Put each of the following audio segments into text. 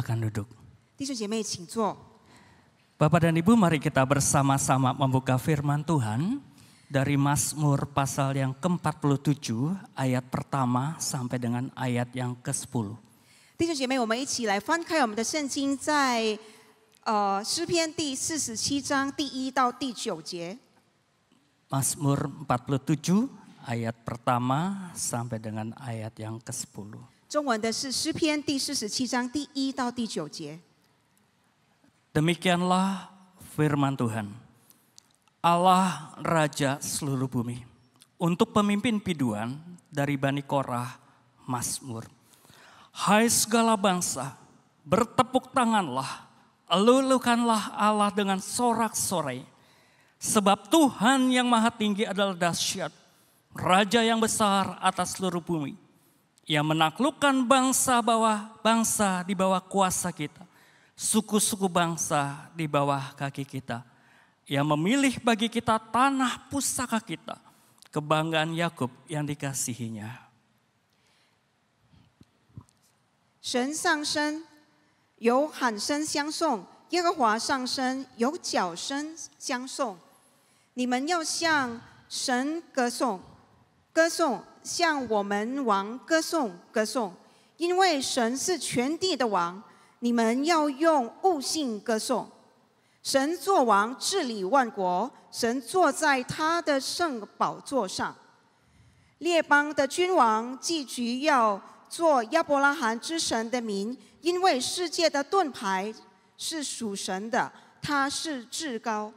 Silakan duduk. 弟兄姐妹，请坐。 Bapak dan Ibu, mari kita bersama-sama membuka firman Tuhan dari Mazmur pasal yang ke-47 ayat pertama sampai dengan ayat yang ke-10. 弟兄姐妹，我们一起来翻开我们的圣经，在诗篇第47章第1到第9节。 Mazmur 47 ayat pertama sampai dengan ayat yang ke-10. 中文的是诗篇第47章第1到第9节。 Demikianlah firman Tuhan, Allah Raja seluruh bumi, untuk pemimpin biduan dari Bani Korah, Mazmur. Hai segala bangsa, bertepuk tanganlah, elulukanlah Allah dengan sorak-sorai. Sebab Tuhan yang maha tinggi adalah dahsyat, Raja yang besar atas seluruh bumi. Ia menaklukkan bangsa di bawah kuasa kita. Suku-suku bangsa di bawah kaki kita. Ia memilih bagi kita tanah pusaka kita, kebanggaan Yakub yang dikasihinya. 神上升，有喊声相送；耶和华上升，有角声相送。你们要向神歌颂，歌颂，向我们王歌颂，歌颂，因为神是全地的王。 你们要用悟性歌颂，神作王治理万国，神坐在他的圣宝座上。列邦的君王寄居要做亚伯拉罕之神的民，因为世界的盾牌是属神的，他是至高。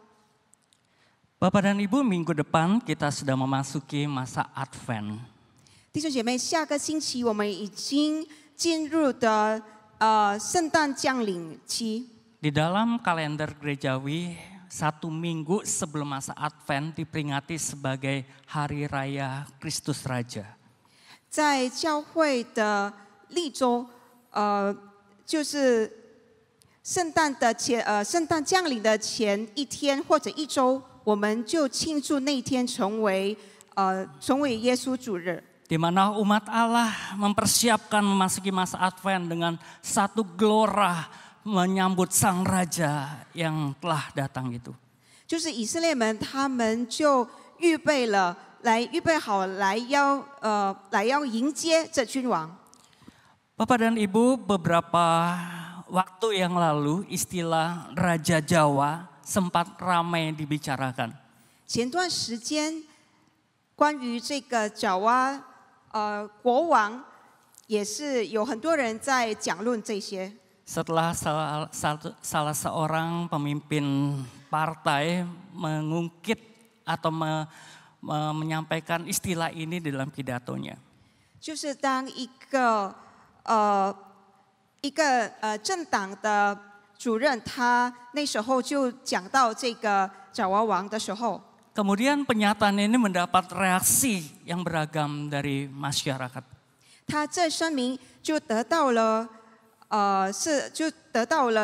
Bapak dan Ibu, minggu depan kita sudah memasuki masa Advent. 弟兄姐妹，下个星期我们已经进入的。 圣诞降临期 Di dalam kalender gerejawi, 1 minggu sebelum masa Advent diperingati sebagai Hari Raya Kristus Raja. 在教会的历周，就是圣诞降临的前一天或者一周，我们就庆祝那天成为耶稣主日。 Di mana umat Allah mempersiapkan memasuki masa Advent dengan satu gelora menyambut Sang Raja yang telah datang itu. 就是以色列们，他们就预备好来要迎接这君王。 Bapak dan Ibu, beberapa waktu yang lalu istilah Raja Jawa sempat ramai dibicarakan. 前段时间，关于这个爪哇。 国王也是有很多人在讲论这些。 Setelah salah seorang pemimpin partai mengungkit atau menyampaikan istilah ini di dalam pidatonya. 就是当一个政党的主任，他那时候就讲到这个爪哇王的时候。 Kemudian pernyataan ini mendapat reaksi yang beragam dari masyarakat. 他这声明就得到了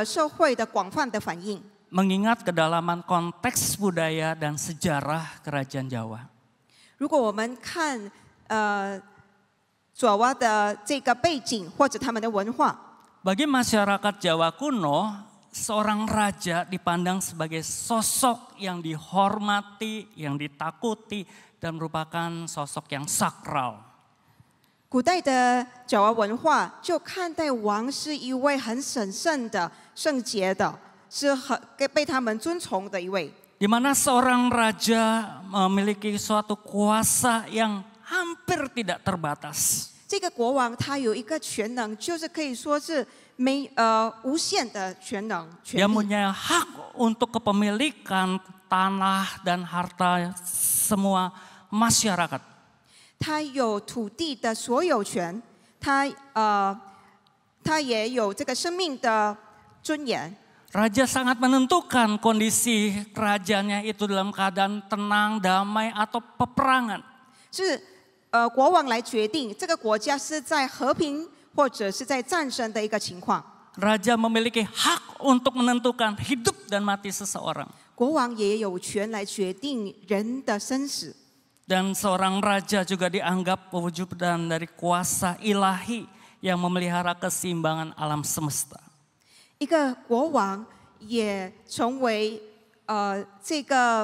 社会的广泛的反应。 Mengingat kedalaman konteks budaya dan sejarah Kerajaan Jawa. 如果我们看爪哇的这个背景或者他们的文化， Bagi masyarakat Jawa kuno, seorang raja dipandang sebagai sosok yang dihormati, yang ditakuti, dan merupakan sosok yang sakral. 古代的爪哇文化就看待王是一位很神圣的、圣洁的，是被他们尊崇的一位。 Di mana seorang raja memiliki suatu kuasa yang hampir tidak terbatas. 这个国王他有一个全能，就是可以说是无限的全能。 Dia punya hak untuk kepemilikan tanah dan harta semua masyarakat. 他有土地的所有权，他也有这个生命的尊严。 Raja sangat menentukan kondisi kerajaannya itu dalam keadaan tenang, damai atau peperangan. 是国王来决定这个国家是在和平或者是在战争的一个情况。 Raja memiliki hak untuk menentukan hidup dan mati seseorang. 国王也有权来决定人的生死。 Dan seorang raja juga dianggap pewujudan dari kuasa ilahi yang memelihara keseimbangan alam semesta. 一个国王也成为这个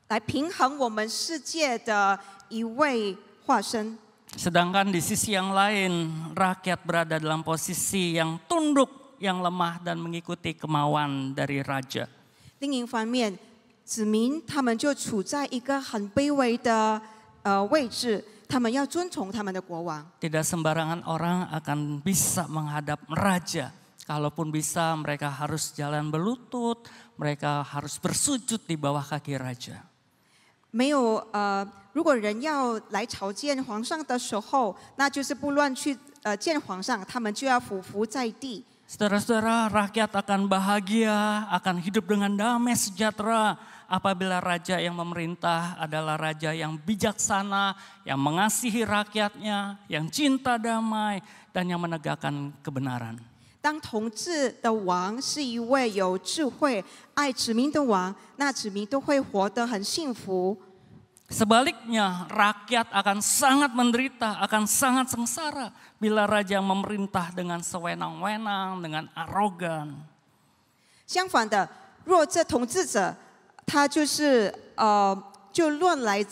来平衡我们世界的一位化身。 Sedangkan di sisi yang lain, rakyat berada dalam posisi yang tunduk, yang lemah dan mengikuti kemauan dari raja. 另一方面，子民他们就处在一个很卑微的位置，他们要遵从他们的国王。 Tidak sembarangan orang akan bisa menghadap raja. Kalaupun bisa, mereka harus jalan berlutut, mereka harus bersujud di bawah kaki raja. 没有如果人要来朝见皇上的时候，那就是不乱去见皇上，他们就要俯伏在地。 Saudara-saudara, rakyat akan bahagia, akan hidup dengan damai sejahtera apabila raja yang memerintah adalah raja yang bijaksana, yang mengasihi rakyatnya, yang cinta damai, dan yang menegakkan kebenaran. 当统治的王是一位有智慧、爱子民的王，那子民都会活得很幸福。 Sebaliknya, rakyat akan sangat menderita, akan sangat sengsara bila raja memerintah dengan sewenang-wenang, dengan arogan. 相反的，若这统治者他就乱来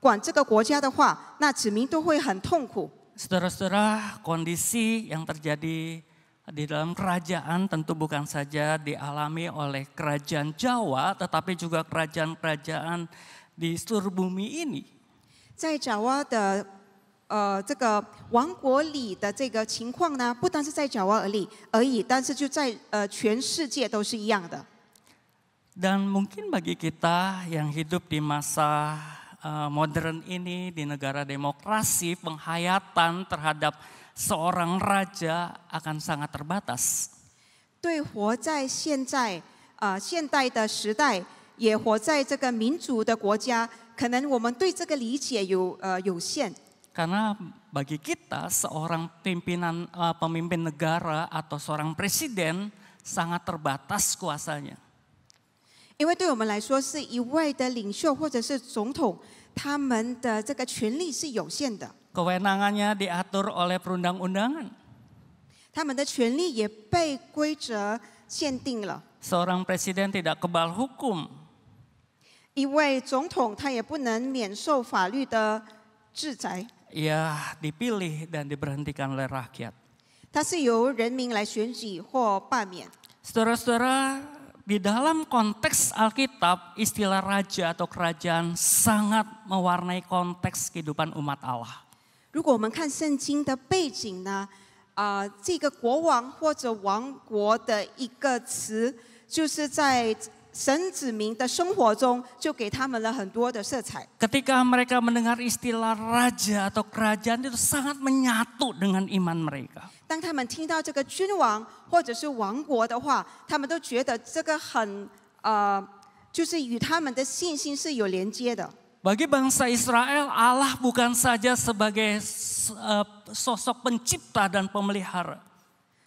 管这个国家的话，那子民都会很痛苦。 Saudara-saudara, kondisi yang terjadi di dalam kerajaan tentu bukan saja dialami oleh kerajaan Jawa, tetapi juga kerajaan-kerajaan di seluruh bumi ini. 在爪哇的这个王国里的这个情况呢，不单是在爪哇而已，但是就在全世界都是一样的。 Dan mungkin bagi kita yang hidup di masa modern ini, di negara demokrasi, penghayatan terhadap seorang raja akan sangat terbatas. 对活在现代的时代，也活在这个民主的国家，可能我们对这个理解有限。 Karena bagi kita seorang pemimpin negara atau seorang presiden sangat terbatas kuasanya. 因为对我们来说，是一位的领袖或者是总统，他们的这个权力是有限的。 Kewenangannya diatur oleh perundang-undangan. 他们的权力也被规则限定了。 Seorang presiden tidak kebal hukum. 一位总统他也不能免受法律的制裁。 Ia dipilih dan diberhentikan oleh rakyat. 他是由人民来选举或罢免。 Saudara-saudara, di dalam konteks Alkitab, istilah raja atau kerajaan sangat mewarnai konteks kehidupan umat Allah. 如果我们看圣经的背景呢，这个国王或者王国的一个词，就是在神子民的生活中，就给他们了很多的色彩。 Ketika mereka mendengar istilah raja atau kerajaan itu sangat menyatu dengan iman mereka. 当他们听到这个君王或者是王国的话，他们都觉得这个就是与他们的信心是有连接的。 Bagi bangsa Israel, Allah bukan saja sebagai sosok pencipta dan pemelihara.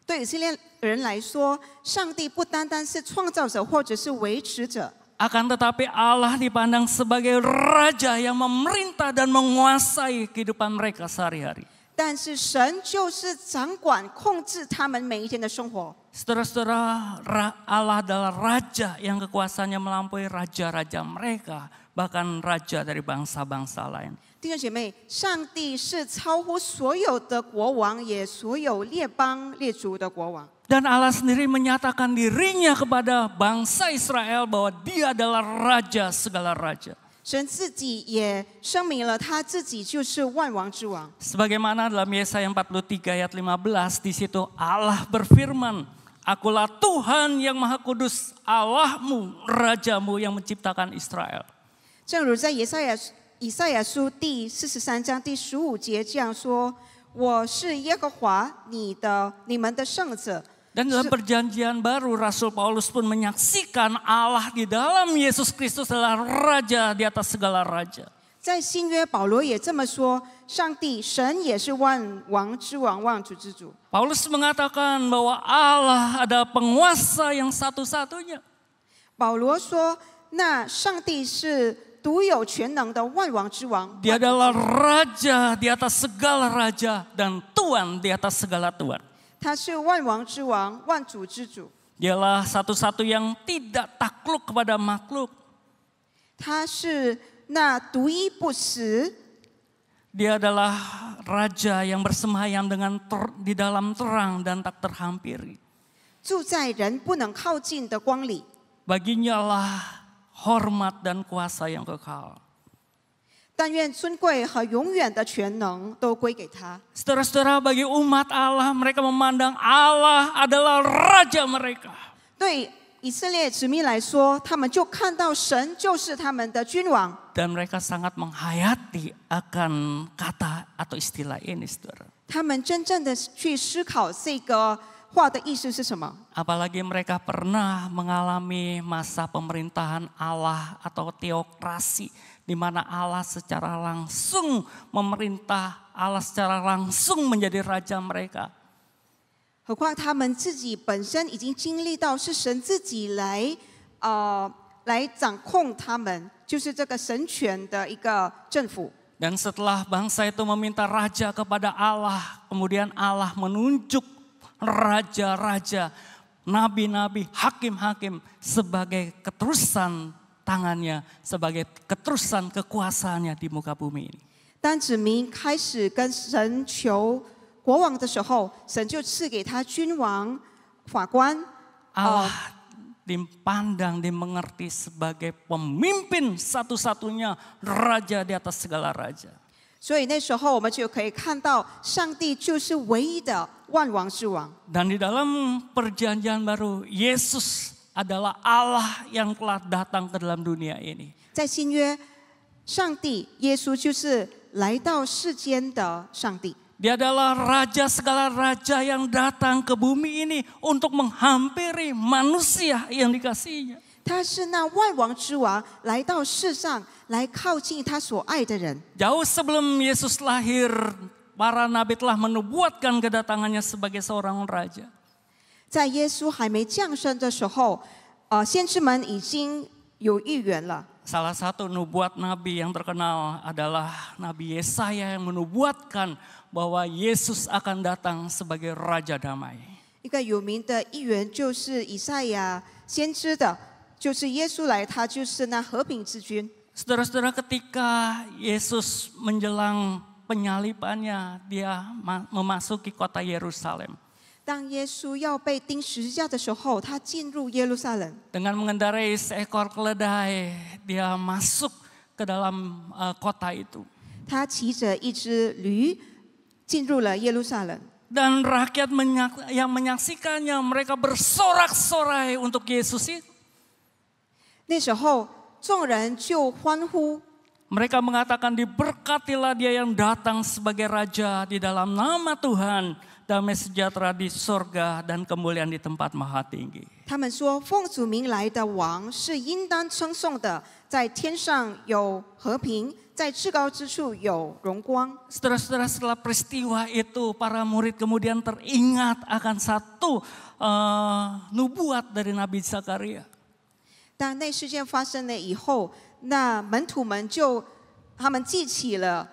对以色列人来说，上帝不单单是创造者或者是维持者， Akan tetapi Allah dipandang sebagai raja yang memerintah dan menguasai kehidupan mereka sehari-hari. 但是神就是掌管、控制他们每一天的生活。 Saudara-saudara, Allah adalah raja yang kekuasaannya melampaui raja-raja mereka, bahkan raja dari bangsa-bangsa lain. 弟兄姐妹，上帝是超乎所有的国王，也所有列邦列族的国王。 Dan Allah sendiri menyatakan dirinya kepada bangsa Israel bahwa dia adalah raja segala raja. 神自己也声明了，他自己就是万王之王。 Sebagaimana dalam Yesaya 43 ayat 15, di situ Allah berfirman, Akulah Tuhan yang Maha Kudus, Allahmu, Rajamu yang menciptakan Israel. 正如在以赛亚书第43章第15节这样说：“我是耶和华你们的圣者。” Dan dalam perjanjian baru Rasul Paulus pun menyaksikan Allah di dalam Yesus Kristus adalah raja di atas segala raja. 在新约，保罗也这么说：上帝神也是万王之王、万主之主。 Paulus mengatakan bahwa Allah adalah penguasa yang satu-satunya. 保罗说：那上帝是独有全能的万王之王。 Dia adalah raja di atas segala raja dan tuan di atas segala tuan. 他是万王之王，万主之主。 Dialah satu-satu yang tidak takluk kepada makhluk. 他是那独一不死， Dia adalah raja yang bersemayam di dalam terang dan tak terhampiri. 住在人不能靠近的光里。 Baginya lah hormat dan kuasa yang kekal. 但愿尊贵和永远的全能都归给他。 Saudara-saudara, bagi umat Allah, mereka memandang Allah adalah raja mereka. 对以色列子民来说，他们就看到神就是他们的君王， Dan mereka sangat menghayati akan kata atau istilah ini, saudara. 他们真正的去思考这个话的意思是什么。 Apalagi mereka pernah mengalami masa pemerintahan Allah atau teokrasi, di mana Allah secara langsung memerintah, Allah secara langsung menjadi raja mereka. 何况他们自己本身已经经历到是神自己来掌控他们，就是这个神权的一个政府。 Dan setelah bangsa itu meminta raja kepada Allah, kemudian Allah menunjuk raja-raja, nabi-nabi, hakim-hakim sebagai keterusan tangannya, sebagai keterusan kekuasaannya di muka bumi ini. 当子民开始跟神求国王的时候，神就赐给他君王、法官。 Allah dipandang, dimengerti sebagai pemimpin satu-satunya raja di atas segala raja. 所以那时候我们就可以看到，上帝就是唯一的万王之王。 Dan di dalam perjanjian baru, Yesus adalah Allah yang telah datang ke dalam dunia ini. 在新约，上帝耶稣就是来到世间的上帝。 Dia adalah raja segala raja yang datang ke bumi ini untuk menghampiri manusia yang dikasihinya. 他是那万王之王，来到世上来靠近他所爱的人。 Jauh sebelum Yesus lahir, para nabi telah menubuatkan kedatangannya sebagai seorang raja. 在耶稣还没降生的时候，先知们已经有预言了。 Salah satu nubuat nabi yang terkenal adalah Nabi Yesaya yang menubuatkan bahwa Yesus akan datang sebagai raja damai. 一个有名的预言就是以赛亚先知的，就是耶稣来，他就是那和平之君。 Saudara-saudara, ketika Yesus menjelang penyalibannya, dia memasuki kota Yerusalem. 当耶稣要被钉十字架的时候，他进入耶路撒冷， Dengan mengendarai seekor keledai, dia masuk ke dalam kota itu. 他骑着一只驴进入了耶路撒冷。 Dan rakyat yang menyaksikannya, mereka bersorak-sorai untuk Yesus itu. 那时候众人就欢呼， Mereka mengatakan, diberkatilah dia yang datang sebagai raja di dalam nama Tuhan, damai sejahtera di sorga dan kemuliaan di tempat maha tinggi. 他们说：“奉主名来的王是应当称颂的，在天上有和平，在至高之处有荣光。” Saudara-saudara, setelah peristiwa itu, para murid kemudian teringat akan satu nubuat dari Nabi Zakaria. 当那事件发生了以后，那门徒们他们记起了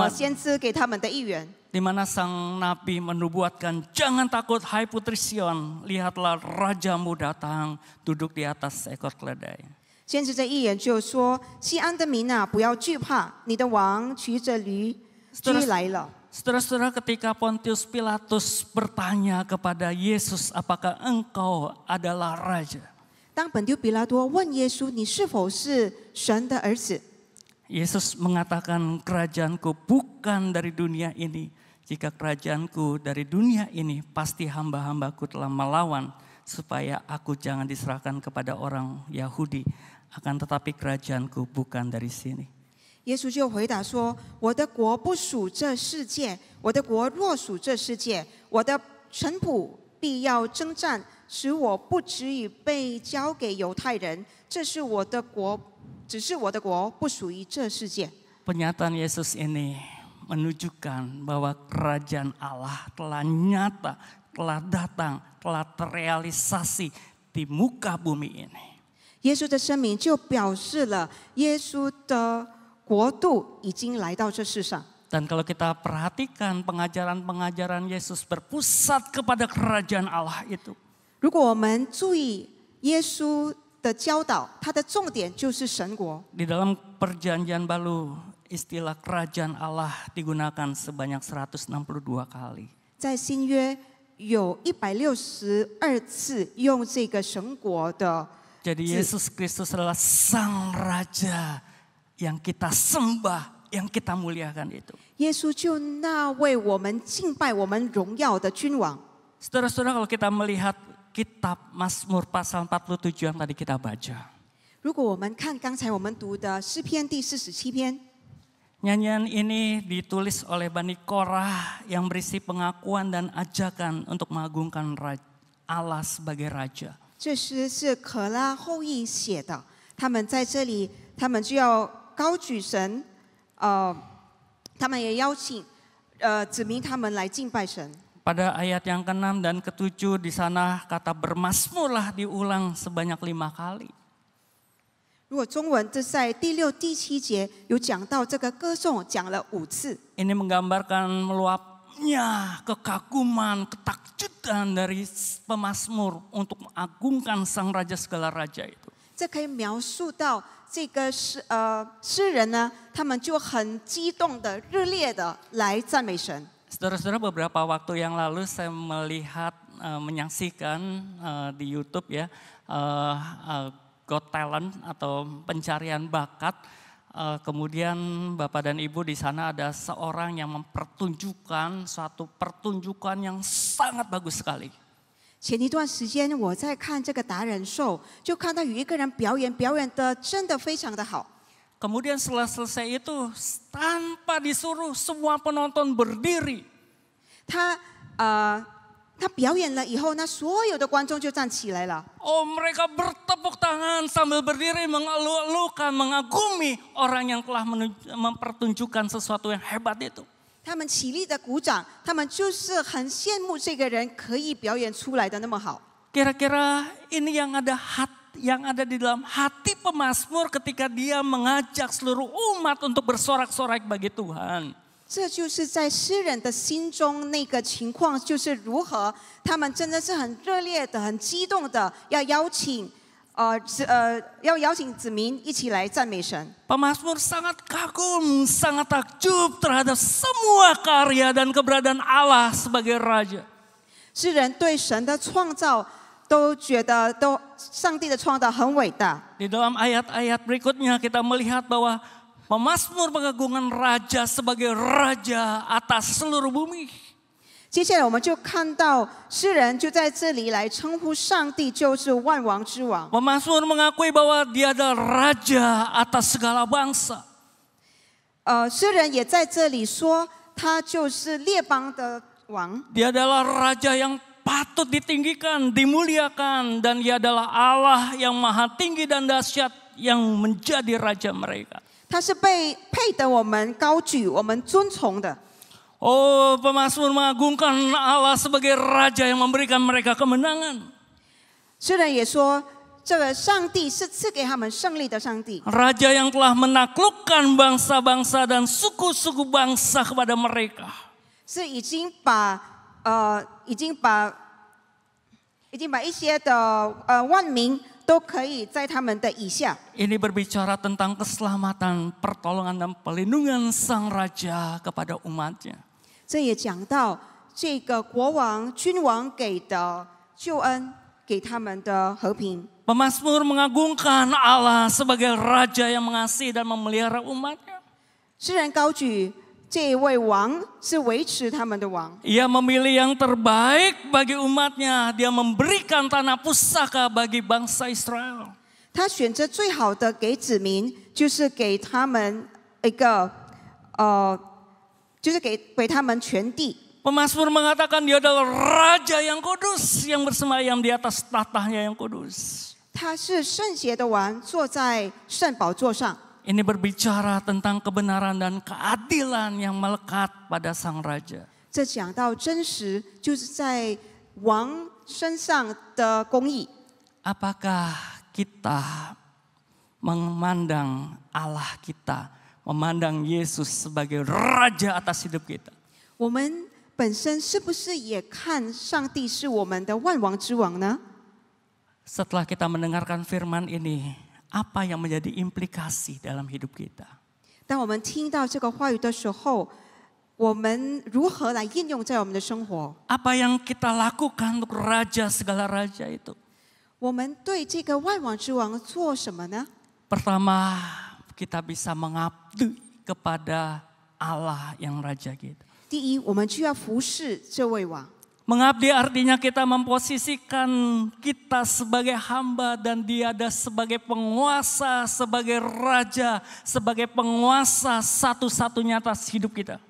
先知给他们的预言。 Di mana sang nabi menubuatkan, jangan takut hai putri Sion, lihatlah rajamu datang duduk di atas seekor keledai. 先知这预言就说：“西安的民啊，不要惧怕，你的王骑着驴驹来了。” Saudara-saudara, ketika Pontius Pilatus bertanya kepada Yesus, apakah engkau adalah raja? 当本丢比拉多问耶稣：“你是否是神的儿子？” Yesus mengatakan, kerajaanku bukan dari dunia ini. Jika kerajaanku dari dunia ini, pasti hamba-hambaku telah melawan supaya aku jangan diserahkan kepada orang Yahudi. Akan tetapi kerajaanku bukan dari sini. 耶稣就回答说：“我的国不属这世界，我的国若属这世界，我的臣仆必要征战，使我不至于被交给犹太人。这是我的国，只是我的国不属于这世界。” Pernyataan Yesus ini menunjukkan bahwa kerajaan Allah telah nyata, telah datang, telah terrealisasi di muka bumi ini. 耶稣的声明就表示了耶稣的国度已经来到这世上。Dan kalau kita perhatikan pengajaran-pengajaran Yesus berpusat kepada kerajaan Allah itu. 如果我们注意耶稣的教导，它的重点就是神国。 Di dalam perjanjian baru istilah kerajaan Allah digunakan sebanyak 162 kali. 在新约有162次用这个神国的 Jadi Yesus Kristus adalah Sang Raja yang kita sembah, yang kita muliakan itu. 耶稣就那为我们敬拜、我们荣耀的君王。 Saudara-saudara, kalau kita melihat kitab Mazmur pasal 47 yang tadi kita baca. 如果我们看刚才我们读的诗篇第47篇， Nyanyian ini ditulis oleh Bani Korah yang berisi pengakuan dan ajakan untuk mengagungkan Allah sebagai Raja. 这诗是可拉后裔写的，他们在这里，他们就要高举神，他们也邀请指明他们来敬拜神。 Pada ayat yang ke-6 dan ke-7 di sana kata bermasmurlah diulang sebanyak 5 kali. 如果中文这在第6、第7节有讲到这个歌颂，讲了5次。 Ini menggambarkan meluapnya kekaguman, ketakutan dari pemazmur untuk mengagungkan Sang Raja segala raja itu. 这可以描述到这个诗人呢，他们就很激动的、热烈的来赞美神。 Saudara-saudara, beberapa waktu yang lalu saya melihat, menyaksikan di YouTube ya, Got Talent atau pencarian bakat. Kemudian Bapak dan Ibu di sana ada seorang yang mempertunjukkan suatu pertunjukan yang sangat bagus sekali. 前一段时间我在看这个达人秀，就看到有一个人表演的真的非常的好。 Kemudian setelah selesai itu tanpa disuruh semua penonton berdiri. 他表演了以后，那所有的观众就站起来了。 Oh, mereka bertepuk tangan sambil berdiri mengeluh-elukan, mengagumi orang yang telah mempertunjukkan sesuatu yang hebat itu. 他们起立的鼓掌，他们就是很羡慕这个人可以表演出来的那么好。 Kira-kira ini yang ada di dalam hati pemazmur ketika dia mengajak seluruh umat untuk bersorak-sorai bagi Tuhan. 这就是在诗人的心中那个情况，就是如何他们真的是很热烈的、很激动的，要邀请子民一起来赞美神。 Pemazmur sangat kagum, sangat takjub terhadap semua karya dan keberadaan Allah sebagai Raja. 诗人对神的创造都觉得上帝的创造很伟大。 Di dalam ayat-ayat berikutnya kita melihat bahwa pemazmur pengagungan Raja sebagai Raja atas seluruh bumi. 接下来我们就看到诗人就在这里来称呼上帝就是万王之王。 Pemazmur mengakui bahwa dia adalah Raja atas segala bangsa. 诗人也在这里说他就是列邦的王。 Dia adalah Raja yang patut ditinggikan, dimuliakan, dan dia adalah Allah yang maha tinggi dan dahsyat yang menjadi Raja mereka. 他是配得我们高举、我们尊崇的。 Oh, pemazmur mengagungkan Allah sebagai Raja yang memberikan mereka kemenangan. 诗人也说，这个上帝是赐给他们胜利的上帝， Raja yang telah menaklukkan bangsa-bangsa dan suku-suku bangsa kepada mereka. 是已经把一些的万民都可以在他们的以下。 Ini berbicara tentang keselamatan, pertolongan dan pelindungan Sang Raja kepada umatnya. 这也讲到这个国王、君王给的救恩，给他们的和平。 Pemazmur mengagungkan Allah sebagai Raja yang mengasihi dan memelihara umatnya. 诗人高举这位王是维持他们的王。 Ia memilih yang terbaik bagi umatnya. Dia memberikan tanah pusaka bagi bangsa Israel. 他选择最好的给子民，就是给他们一个就是给他们全地。 Pemazmur mengatakan dia adalah Raja yang kudus yang bersemayam di atas tahtanya yang kudus. 他是圣洁的王，坐在圣宝座上。 Ini berbicara tentang kebenaran dan keadilan yang melekat pada Sang Raja. 这讲到真实，就是在王身上的公义。 Apakah kita memandang Allah kita, memandang Yesus sebagai raja atas hidup kita? 我们本身是不是也看上帝是我们的万王之王呢？ Setelah kita mendengarkan firman ini, apa yang menjadi implikasi dalam hidup kita? 当我们听到这个话语的时候，我们如何来应用在我们的生活？ Apa yang kita lakukan untuk raja segala raja itu? 我们对这个万王之王做什么呢？ Pertama, kita bisa mengabdi kepada Allah yang raja kita. 第一，我们就要服侍这位王。 Mengabdi artinya kita memposisikan kita sebagai hamba dan dia ada sebagai penguasa, sebagai raja, sebagai penguasa satu-satunya atas hidup kita.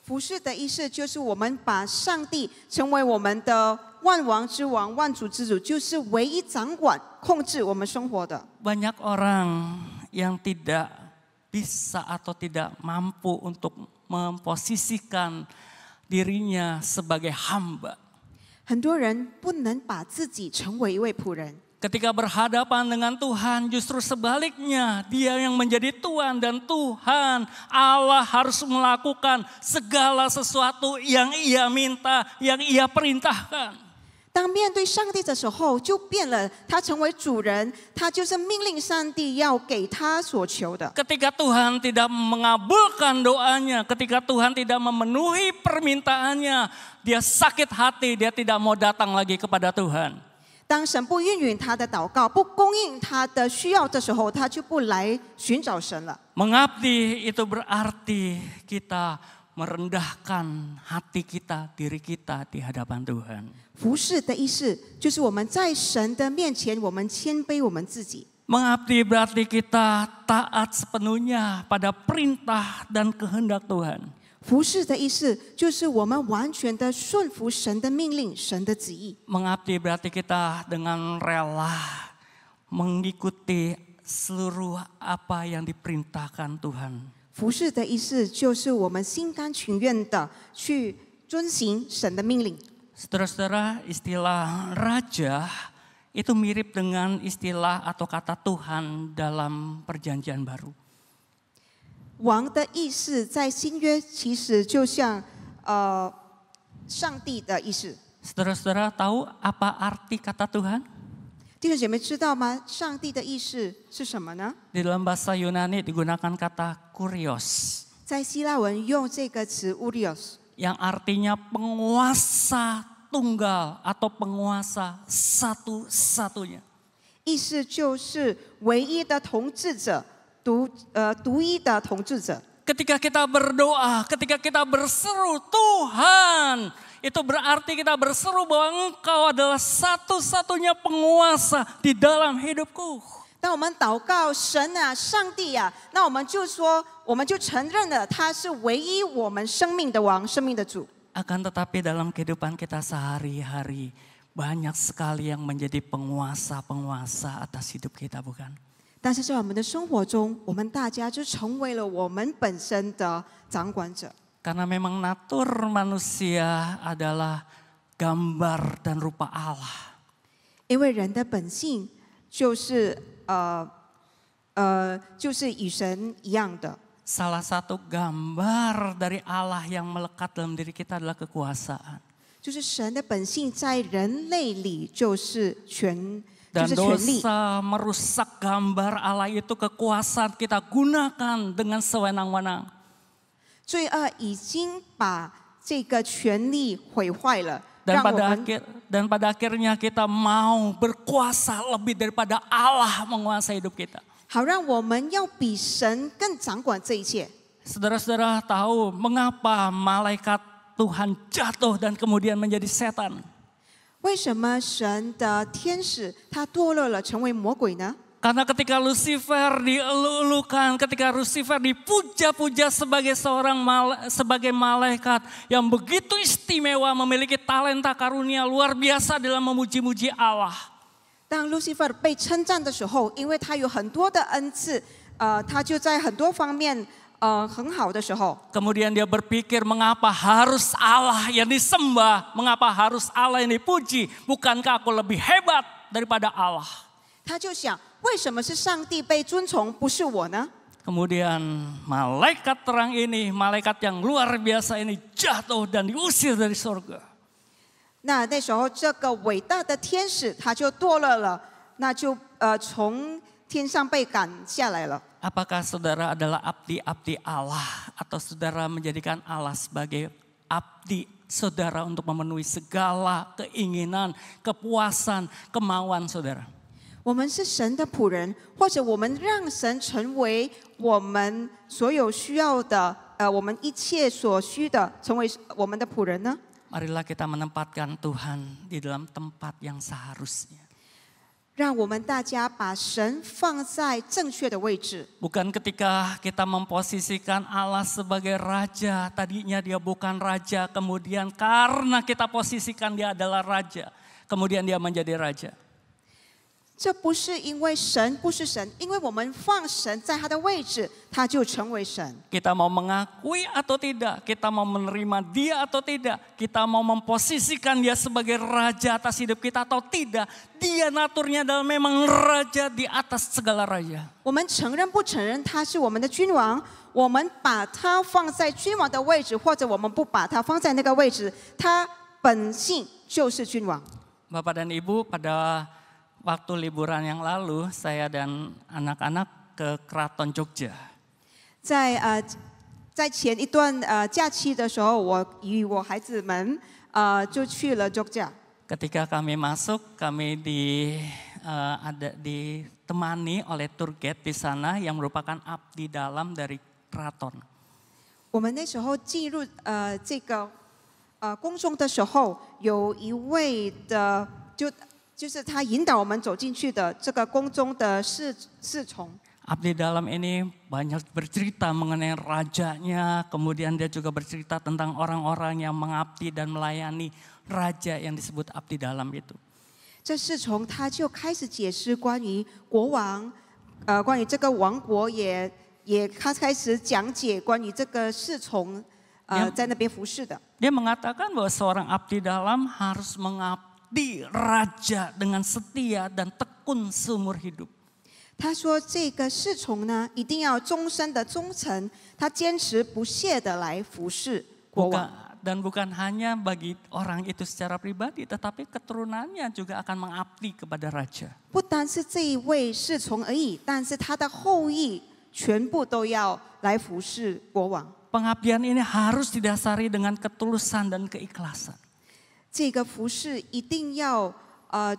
服侍的意思就是我们把上帝成为我们的万王之王、万主之主，就是唯一掌管、控制我们生活的。 Banyak orang yang tidak bisa atau tidak mampu untuk memposisikan dirinya sebagai hamba. 很多人不能把自己成为一位仆人。 Ketika berhadapan dengan Tuhan, justru sebaliknya dia yang menjadi Tuhan dan Tuhan Allah harus melakukan segala sesuatu yang Ia minta, yang Ia perintahkan. 当面对上帝的时候，就变了，他成为主人，他就是命令上帝要给他所求的。 Ketika Tuhan tidak mengabulkan doanya, ketika Tuhan tidak memenuhi permintaannya, dia sakit hati, dia tidak mau datang lagi kepada Tuhan. 当神不应允他的祷告，不供应他的需要的时候，他就不来寻找神了。 Mengabdi itu berarti kita merendahkan hati kita, diri kita di hadapan Tuhan. 服侍的意思就是我们在神的面前，我们谦卑我们自己。 Mengabdi berarti kita taat sepenuhnya pada perintah dan kehendak Tuhan. 服侍的意思就是我们完全的顺服神的命令、神的旨意。 Mengabdi berarti kita dengan rela mengikuti seluruh apa yang diperintahkan Tuhan. 服侍的意思就是我们心甘情愿的去遵行神的命令。 Saudara-saudara, istilah raja itu mirip dengan istilah atau kata Tuhan dalam perjanjian baru. 王的意思在新约其实就像上帝的意思。 Saudara-saudara tahu apa arti kata Tuhan? 弟兄姐妹知道吗？上帝的意思是什么呢？ Di dalam bahasa Yunani digunakan kata kurios 在希腊文用这个词 urios， yang artinya penguasa tunggal atau penguasa satu-satunya. 意思就是唯一的统治者，独一的统治者。 Ketika kita berdoa, ketika kita berseru Tuhan, itu berarti kita berseru bahwa Engkau adalah satu-satunya penguasa di dalam hidupku. 当我们祷告神啊，上帝啊，那我们就说，我们就承认了他是唯一我们生命的王，生命的主。 Akan tetapi dalam kehidupan kita sehari-hari banyak sekali yang menjadi penguasa-penguasa atas hidup kita, bukan? 但是在我们的生活中，我们大家就成为了我们本身的掌管者。 Karena memang natur manusia adalah gambar dan rupa Allah. 因为人的本性就是与神一样的。 Salah satu gambar dari Allah yang melekat dalam diri kita adalah kekuasaan. 就是神的本性在人类里就是权 Dan 就是权力。 dosa merusak gambar Allah itu, kekuasaan kita gunakan dengan sewenang-wenang. 罪恶已经把这个权力毁坏了， Dan 让我们 pada akhirnya kita mau berkuasa lebih daripada Allah menguasai hidup kita. 好让我们要比神更掌管这一切。 Saudara-saudara tahu mengapa malaikat Tuhan jatuh dan kemudian menjadi setan? 为什么神的天使他堕落了，成为魔鬼呢？ Karena ketika Lucifer dielu-elukan, ketika Lucifer dipuja-puja sebagai sebagai malaikat yang begitu istimewa, memiliki talenta karunia luar biasa dalam memuji-muji Allah. 当路西弗被称赞的时候，因为他有很多的恩赐，他就在很多方面很好的时候， Kemudian dia berpikir, mengapa harus Allah yang disembah, mengapa harus Allah yang dipuji, bukankah aku lebih hebat daripada Allah? 他就想，为什么是上帝被尊崇，不是我呢？ Kemudian malaikat terang ini, malaikat yang luar biasa ini jatuh dan diusir dari surga. 那时候，这个伟大的天使他就堕落了，那就从天上被赶下来了。 Apakah saudara adalah abdi-abdi Allah atau saudara menjadikan Allah sebagai abdi saudara untuk memenuhi segala keinginan, kepuasan, kemauan saudara? 我们是神的仆人，或者我们让神成为我们所有需要的，我们一切所需的，成为我们的仆人呢？ Marilah kita menempatkan Tuhan di dalam tempat yang seharusnya. 让我们大家把神放在正确的位置。 Bukan ketika kita memposisikan Allah sebagai raja, tadinya dia bukan raja, kemudian karena kita posisikan dia adalah raja, kemudian dia menjadi raja. 这不是因为神不是神，因为我们放神在他的位置，他就成为神。 Kita mau mengakui atau tidak, kita mau menerima dia atau tidak, kita mau memposisikan dia sebagai raja atas hidup kita atau tidak, dia naturnya adalah memang raja di atas segala raja. 我们承认不承认他是我们的君王，我们把他放在君王的位置，或者我们不把他放在那个位置，他本性就是君王。 Bapak dan Ibu, pada waktu liburan yang lalu, saya dan anak-anak ke Keraton Jogja. 在前一段假期的时候，我与我孩子们就去了 Jogja。 Ketika kami masuk, kami ditemani oleh tour guide di sana yang merupakan abdi dalam dari keraton. 我们那时候进入这个宫中的时候，有一位的就是他引导我们走进去的这个宫中的侍从。 Abdi dalam ini banyak bercerita mengenai rajanya, kemudian dia juga bercerita tentang orang-orang yang mengabdi dan melayani raja yang disebut abdi dalam itu. 这侍从他就开始解释关于国王，关于这个王国也他开始讲解关于这个侍从在那边服侍的。 Dia mengatakan bahwa seorang abdi dalam harus mengabdi raja dengan setia dan tekun seumur hidup. 他说：“这个侍从呢，一定要终身的忠诚，他坚持不懈的来服侍国王。 Dan bukan hanya bagi orang itu secara pribadi, tetapi keturunannya juga akan mengabdi kepada raja. 不单是这一位侍从而已，但是他的后裔全部都要来服侍国王。 Pengabdian ini harus didasari dengan ketulusan dan keikhlasan. 这个服侍一定要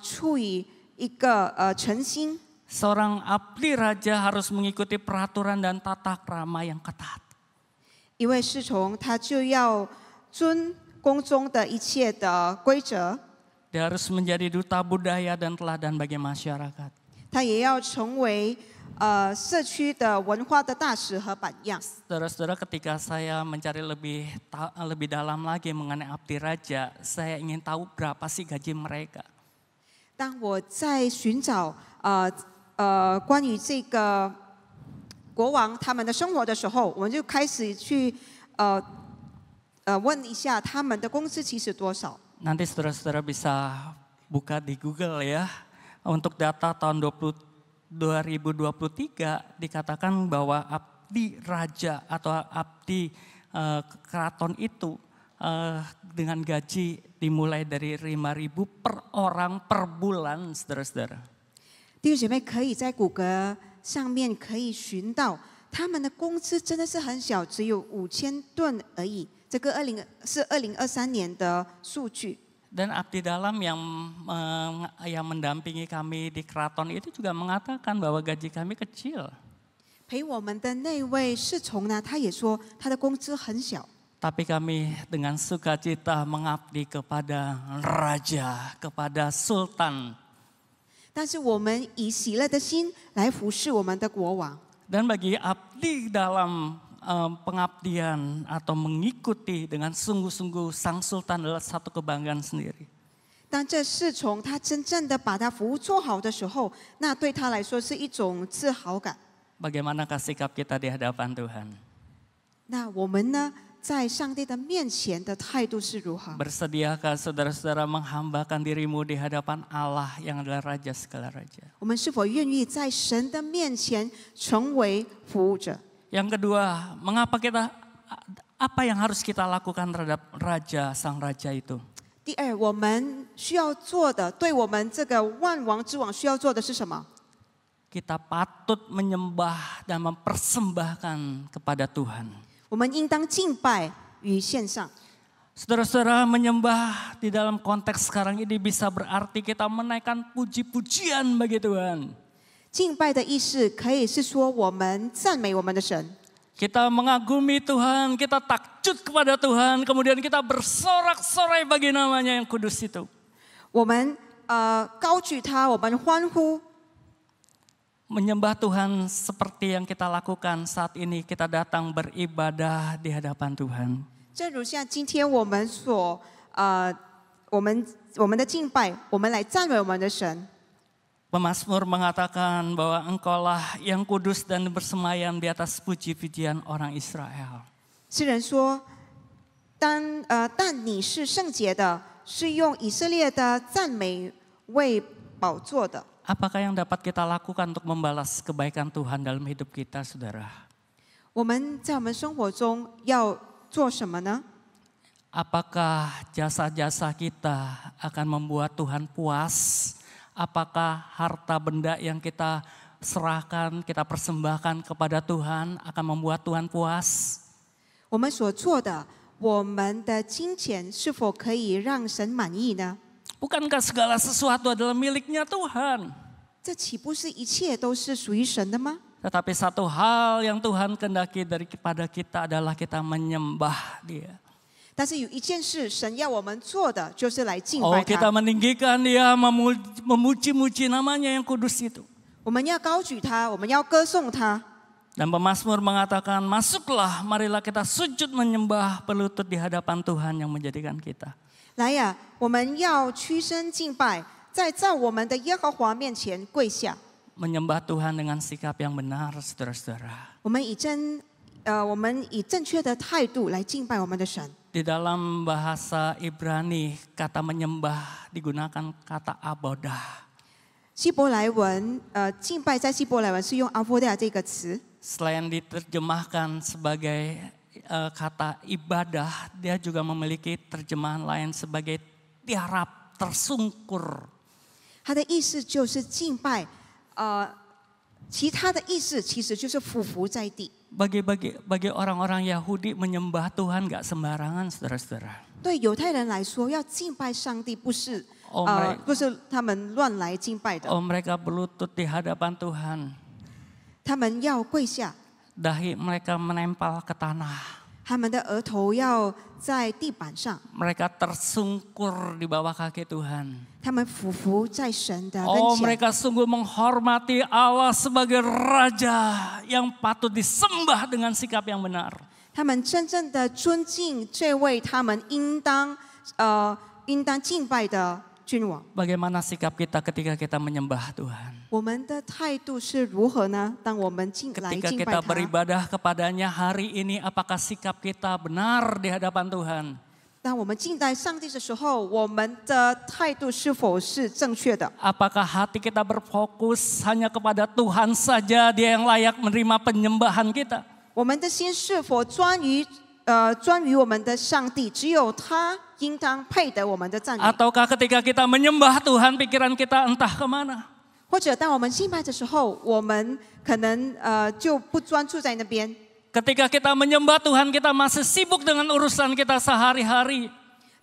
出于一个诚心。 Seorang abdi raja harus mengikuti peraturan dan tata krama yang ketat. 一位侍从他就要遵宫中的一切的规则， Dia harus menjadi duta budaya dan teladan bagi masyarakat. 他也要成为社区的文化的大使和榜样。 Saudara-saudara, ketika saya mencari lebih dalam lagi mengenai abdi raja, saya ingin tahu berapa sih gaji mereka. 当我在寻找关于这个国王他们的生活的时候，我们就开始去问一下他们的工资其实多少。 Nanti saudara-saudara bisa buka di Google ya. Untuk data tahun 2023 dikatakan bahwa abdi raja atau abdi keraton itu dengan gaji dimulai dari 5.000 per orang per bulan, saudara-saudara. 弟兄姐妹可以在谷歌上面可以寻到他们的工资真的是很小，只有5000盾而已。这个是2023年的数据。 Dan abdi dalam yang mendampingi kami di keraton itu juga mengatakan bahwa gaji kami kecil. 陪我们的那位侍从呢，他也说他的工资很小。 Tapi kami dengan sukacita mengabdi kepada raja, kepada sultan. 但是我们以喜乐的心来服侍我们的国王。 Dan bagi abdi dalam pengabdian atau mengikuti dengan sungguh-sungguh sang sultan adalah satu kebanggaan sendiri. 当这侍从他真正的把他服务做好的时候，那对他来说是一种自豪感。 Bagaimanakah sikap kita di hadapan Tuhan? 那我们呢，在上帝的面前的态度是如何？ Bersediakah saudara-saudara menghambakan dirimu di hadapan Allah yang adalah Raja segala Raja? 我们是否愿意在神的面前成为服务者？ Yang kedua, apa yang harus kita lakukan terhadap Raja, Sang Raja itu? 第二，我们需要做的，对我们这个万王之王需要做的是什么？ Kita patut menyembah dan mempersembahkan kepada Tuhan. 我们应当敬拜与献上。 Saudara-saudara, menyembah di dalam konteks sekarang ini bisa berarti kita menaikkan puji-pujian bagi Tuhan. 敬拜的意思可以是说我们赞美我们的神， Kita mengagumi Tuhan, kita takjub kepada Tuhan, kemudian kita bersorak-sorai bagi namanya yang kudus itu. 我们高举他，我们欢呼。 Menyembah Tuhan seperti yang kita lakukan saat ini, kita datang beribadah di hadapan Tuhan. 正如像今天我们我们的敬拜，我们来赞美我们的神。 Pemazmur mengatakan bahwa Engkaulah yang kudus dan bersemayam di atas puji-pujian orang Israel. 诗人说，但你是圣洁的，是用以色列的赞美为宝座的。 Apakah yang dapat kita lakukan untuk membalas kebaikan Tuhan dalam hidup kita, saudara? 我们在我们生活中要做什么呢？ Apakah jasa-jasa kita akan membuat Tuhan puas? Apakah harta benda yang kita serahkan, kita persembahkan kepada Tuhan akan membuat Tuhan puas? 我们所做的，我们的金钱是否可以让神满意呢？ Bukankah segala sesuatu adalah miliknya Tuhan? 这岂不是一切都是属于神的吗？ Tetapi satu hal yang Tuhan kehendaki daripada kita adalah kita menyembah Dia. 但是有一件事，神要我们做的就是来敬 Oh, 拜 kita 他。 meninggikan Dia, memuji-muji namanya yang kudus itu. 我们要高举他，我们要歌颂他。 Dan pemazmur mengatakan, masuklah, marilah kita sujud menyembah, berlutut di hadapan Tuhan yang menjadikan kita. 来呀，我们要屈身敬拜，在我们的耶和华面前跪下。 Menyembah Tuhan dengan sikap yang benar, saudara-saudara. 我们以正确的态度来敬拜我们的神。 Di dalam bahasa Ibrani, kata menyembah digunakan kata abodah. 希伯来文，敬拜在希伯来文是用 avodah 这个词。 Selain diterjemahkan sebagai kata ibadah, dia juga memiliki terjemahan lain sebagai tiarap, tersungkur. 它的意思就是敬拜，其他的意思其实就是俯伏在地。 Bagi orang-orang Yahudi menyembah Tuhan gak sembarangan, saudara-saudara. 对犹太人来说，要敬拜上帝不是不是他们乱来敬拜的， mereka berlutut di hadapan Tuhan. 他们要跪下， Dahi mereka menempel ke tanah. 他们的额头要在地板上， Mereka tersungkur di bawah kaki Tuhan. 他们俯伏在神的跟 Oh, 前。 mereka sungguh menghormati Allah sebagai Raja yang patut disembah dengan sikap yang benar. 他们真正的尊敬这位他们应当敬拜的君王。 Bagaimana sikap kita ketika kita menyembah Tuhan? 我们的态度是如何呢？当我们来 Ketika 敬拜 kita 他， beribadah kepadanya hari ini, apakah sikap kita benar di hadapan Tuhan? 当我们敬拜上帝的时候，我们的态度是否是正确的？ Apakah hati kita berfokus hanya kepada Tuhan saja, Dia yang layak menerima penyembahan kita? 我们的心是否专于我们的上帝？只有他应当配得我们的赞美。 Ataukah ketika kita menyembah Tuhan, pikiran kita entah kemana? 或者当我们敬拜的时候，我们可能就不专注在那边。 Ketika kita menyembah Tuhan, kita masih sibuk dengan urusan kita sehari-hari.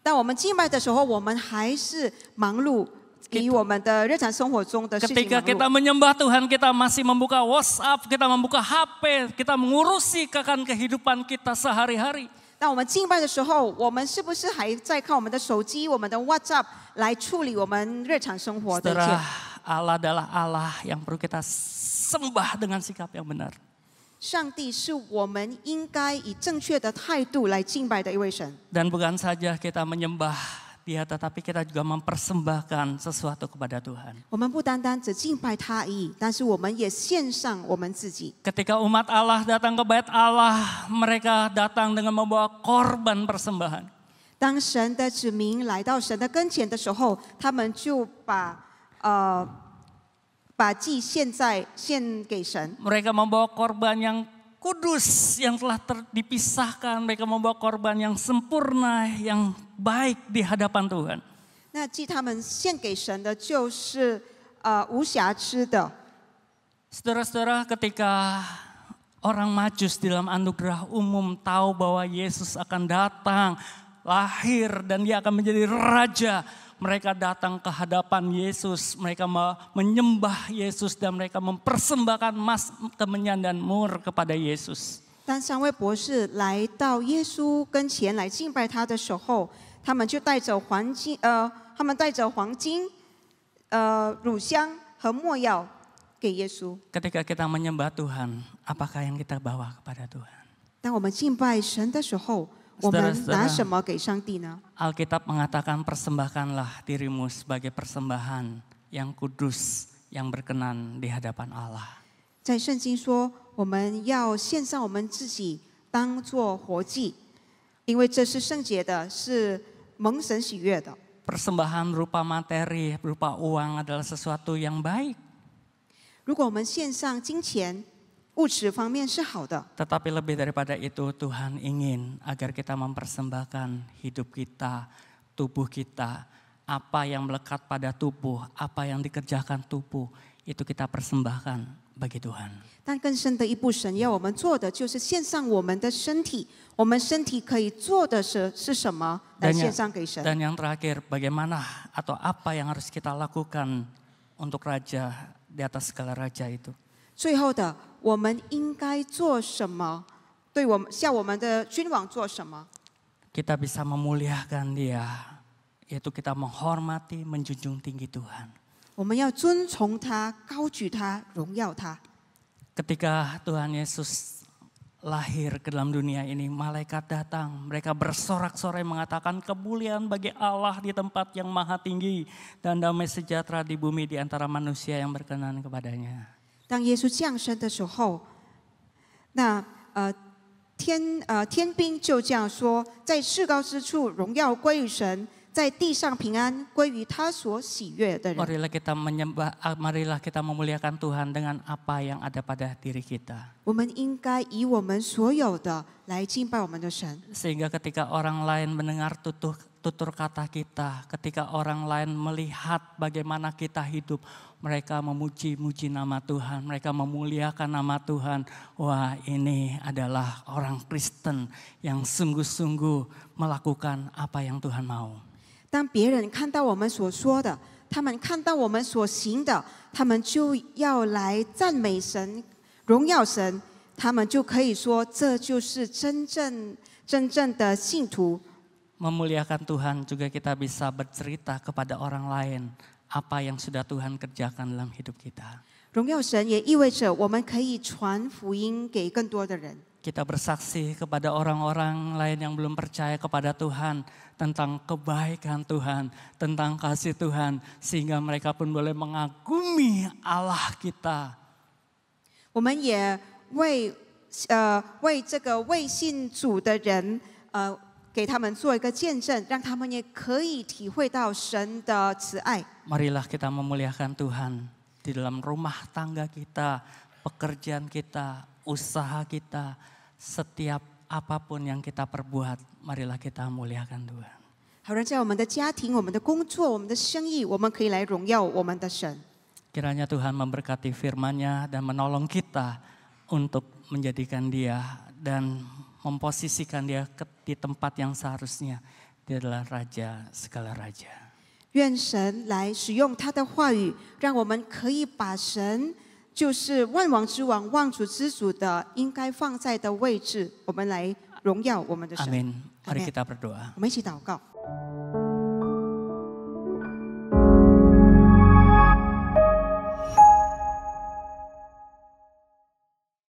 当我们敬拜的时候，我们还是忙碌以我们的日常生活中的事情 Ketika 忙 kita 碌。 menyembah Tuhan, kita masih membuka WhatsApp, kita membuka HP, kita mengurusi kehidupan kita sehari-hari. 当我们敬拜的时候，我们是不是还在靠我们的手机、我们的 WhatsApp 来处理我们日常生活的一切？ Saudara, Allah adalah Allah yang perlu kita sembah dengan sikap yang benar. 上帝是我们应该以正确的态度来敬拜的一位神。 Dan bukan saja kita menyembah Dia, tetapi kita juga mempersembahkan sesuatu kepada Tuhan. 我们不单单只敬拜他而已，但是我们也献上我们自己。 Ketika umat Allah datang ke bait Allah, mereka datang dengan membawa korban persembahan. 当神的子民来到神的跟前的时候，他们就把祭献给神。 Mereka membawa korban yang kudus, yang telah dipisahkan. Mereka membawa korban yang sempurna, yang baik di hadapan Tuhan. 那祭他们献给神的，就是无瑕疵的。 Saudara-saudara, ketika orang Majus di dalam anugerah umum tahu bahwa Yesus akan datang, lahir dan dia akan menjadi raja, mereka datang ke hadapan Yesus, mereka menyembah Yesus dan mereka mempersembahkan emas, kemenyan dan mur kepada Yesus. 当三位博士来到耶稣跟前来敬拜他的时候，他们就带着黄金、乳香和没药给耶稣。 Ketika kita menyembah Tuhan, apakah yang kita bawa kepada Tuhan? 当我们敬拜神的时候，我们拿什么给上帝呢？ Alkitab mengatakan persembahkanlah dirimu sebagai persembahan yang kudus, yang berkenan di hadapan Allah. 在圣经说，我们要献上我们自己，当作活祭，因为这是圣洁的，是蒙神喜悦的。 Persembahan berupa materi, berupa uang adalah sesuatu yang baik. 如果我们献上金钱，物质方面是好的， Tetapi lebih daripada itu, Tuhan ingin agar kita mempersembahkan hidup kita, tubuh kita, apa yang melekat pada tubuh, apa yang dikerjakan tubuh, itu kita persembahkan bagi Tuhan. 但更深的一步，神要我们做的就是献上我们的身体，我们身体可以做的是什么，来献上给神。 Dan yang terakhir, bagaimana atau apa yang harus kita lakukan untuk raja di atas segala raja itu? 最后的，我们应该做什么？向我们的君王做什么？ Kita bisa memuliakan dia, yaitu kita menghormati, menjunjung tinggi Tuhan. 我们要尊崇他，高举他，荣耀他。 Ketika Tuhan Yesus lahir ke dalam dunia ini, malaikat datang, mereka bersorak-sorai mengatakan kemuliaan bagi Allah di tempat yang maha tinggi dan damai sejahtera di bumi di antara manusia yang berkenan kepadanya. 当耶稣降生的时候，天兵就这样说：在至高之处荣耀归于神，在地上平安归于他所喜悦的人。 Marilah kita memuliakan Tuhan dengan apa yang ada pada diri kita. 我们应该以我们所有的来敬拜我们的神。 Sehingga ketika orang lain mendengar tutur kata kita, ketika orang lain melihat bagaimana kita hidup, mereka memuji-muji nama Tuhan, mereka memuliakan nama Tuhan. Wah, ini adalah orang Kristen yang sungguh-sungguh melakukan apa yang Tuhan mau. 当别人看到我们所说的，他们看到我们所行的，他们就要来赞美神、荣耀神，他们就可以说，这就是真正的信徒。 Memuliakan Tuhan juga kita bisa bercerita kepada orang lain apa yang sudah Tuhan kerjakan dalam hidup kita. 荣耀神也意味着我们可以传福音给更多的人。 Kita bersaksi kepada orang-orang lain yang belum percaya kepada Tuhan tentang kebaikan Tuhan, tentang kasih Tuhan, sehingga mereka pun boleh mengagumi Allah kita. 我们也为这个未信主的人，给他们做一个见证，让他们也可以体会到神的慈爱。 Marilah kita memuliakan Tuhan di dalam rumah tangga kita, pekerjaan kita, usaha kita, setiap apapun yang kita perbuat, marilah kita muliakan Tuhan. 好让在我们的家庭、我们的工作、我们的生意，我们可以来荣耀我们的神。 Kiranya Tuhan memberkati firman-Nya dan menolong kita untuk menjadikan Dia dan memposisikan Dia di tempat yang seharusnya. Dia adalah Raja segala raja. 愿神来使用他的话语，让我们可以把神就是万王之王、万主之主的应该放在的位置，我们来荣耀我们的神。 Amin. Mari kita berdoa. 我们一起祷告。